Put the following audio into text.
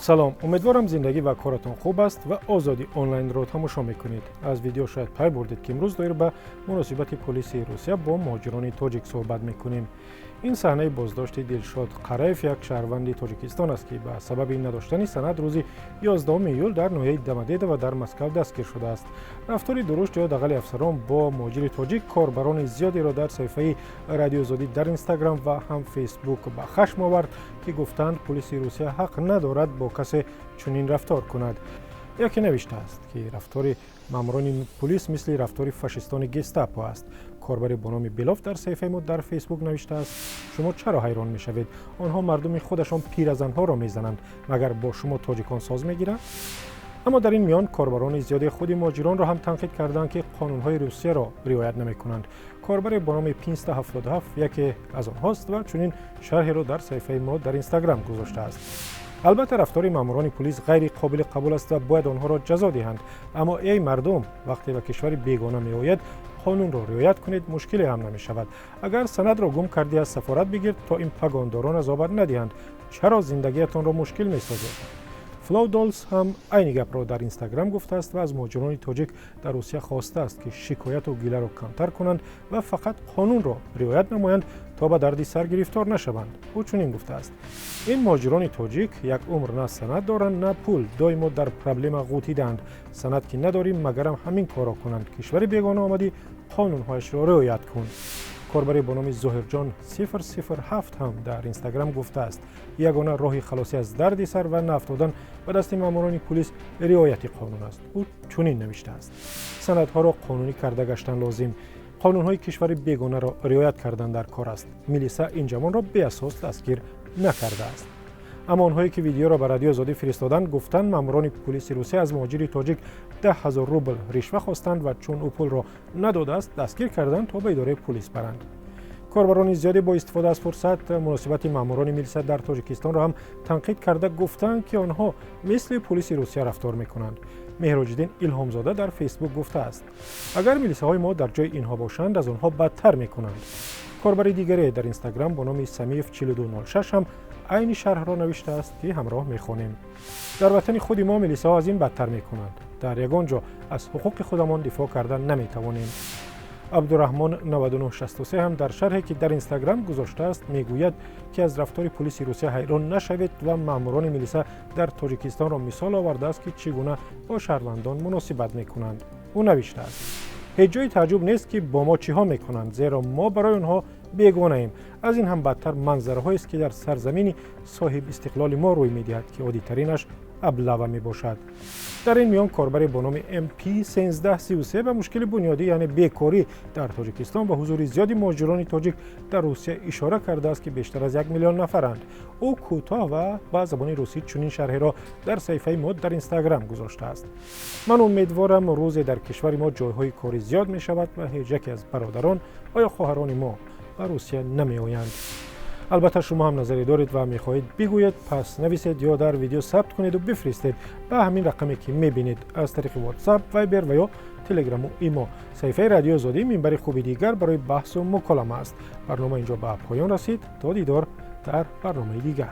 سلام، امیدوارم زندگی و کارتون خوب است و آزادی آنلاین رو تماشا میکنید. از ویدیو شاید پی بردید که امروز دایر به مناسبت پلیس روسیه با مهاجران تاجیک صحبت میکنیم. این صحنه بازداشت دلشاد قریف، یک شهروند تاجیکستان است که به سبب نداشتن سند روز 11 ایول در ناحیه دمدیده و در مسکو دستگیر شده است. رفتار درشت یا دغل افسران با مهاجر تاجیک کاربران زیادی را در صفحه رادیو آزادی در اینستاگرام و هم فیسبوک به خشم آورد که گفتند پلیس روسیه حق ندارد با کسی چنین رفتار کند. یکی نوشته است که رفتار ماموران پلیس مثل رفتار فاشیستان گستاپو است. کاربر با نام بلاف در صفحه ما در فیسبوک نوشته است: شما چرا حیران میشوید؟ آنها مردم خودشان پیرزنها را میزنند، مگر با شما تاجیکان ساز میگیرند؟ اما در این میان کاربران زیادی خود مهاجران را هم تنقید کردند که قانونهای روسیه را رعایت نمیکنند. کاربر با نام 577 یکی از آنهاست و چنین شرحی را در صفحه ما در اینستاگرام گذاشته است: البته رفتار ماموران پلیس غیر قابل قبول است و باید آنها را جزا دهند، اما ای مردم، وقتی به کشور بیگانه می آید قانون را رعایت کنید، مشکلی هم نمی شود. اگر سند را گم کردی از سفارت بگیر تا این پگانداران عذاب ندهند. چرا زندگیتان را مشکل می سازید؟ فلودولز هم عین گپ را در اینستاگرام گفته است و از مهاجران تاجیک در روسیه خواسته است که شکایت و گله را کمتر کنند و فقط قانون را رعایت نمایند تا به دردی سر گرفتار نشوند. او چنین گفته است: این مهاجران تاجیک یک عمر نه سند دارند نه پول، دائما در پرابلم غوطیدند. سند که نداریم مگرم همین کارا کنند. کشور بیگانه آمدی، قانونهایش را رعایت کن. کاربر با نام ظاهرجان 007 هم در اینستاگرام گفته است: یگانه راه خلاصی از درد سر و نافتادن به دست ماموران پلیس رعایت قانون است. او چنین نوشته است: سندها را قانونی کرده گشتن لازم. قانونهای کشور بیگانه را رعایت کردن در کار است. میلیسا این جوان را بی اساس دستگیر نکرده است. اما آنهایی که ویدیو را به رادیو آزادی فرستادند گفتند ماموران پلیس روسیه از مهاجر تاجیک 10,000 روبل رشوه خواستند و چون او پول را نداده است دستگیر کردند تا به اداره پلیس برند. کاربران زیادی با استفاده از فرصت مناسبت ماموران میلیسا در تاجیکستان را هم تنقید کرده گفتند که آنها مثل پلیس روسیه رفتار میکنند. مهراج‌الدین الهامزاده در فیسبوک گفته است: اگر میلیساهای ما در جای اینها باشند از آنها بدتر میکنند. کاربر دیگری در اینستاگرام با نام سمیف 4206 هم عین شرح را نوشته است که همراه میخوانیم: در وطن خود ما میلیساها از این بدتر میکنند. در یگان جا از حقوق خودمان دفاع کردن نمیتوانیم. عبدالرحمن 9963 هم در شرحی که در اینستاگرام گذاشته است میگوید که از رفتار پلیس روسیه حیران نشوید و ماموران میلیسا در تاجیکستان را مثال آورده است که چگونه با شهروندان مناسبت میکنند. او نوشته است: هیچ جای تعجب نیست که با ما چیها میکنند، زیرا ما برای آنها بیگانه ایم. از این هم بدتر منظره هایی است که در سرزمینی صاحب استقلال ما روی میدهد که عادی ترینش ابلهه می باشد. در این میان کاربر با نام MP 1333 به مشکل بنیادی یعنی بیکاری در تاجیکستان و حضور زیادی مهاجران تاجیک در روسیه اشاره کرده است که بیشتر از 1 میلیون نفرند. او کوتاه و با زبان روسی چنین شرحی را در صفحه ما در اینستاگرام گذاشته است: من امیدوارم روز در کشور ما جایهای کاری زیاد می شود و هیچ یک از برادران و یا خواهران ما به روسیه نمی آیند. البته شما هم نظری دارید و میخواهید بگویید، پس نویسید یا در ویدیو ثبت کنید و بفرستید به همین رقمی که میبینید از طریق واتساپ، وایبر و یا تلگرام و ایمو. صفحه رادیو آزادی منبر خوبی دیگر برای بحث و مکالمه است. برنامه اینجا به پایان رسید. تا دیدار در برنامه دیگر.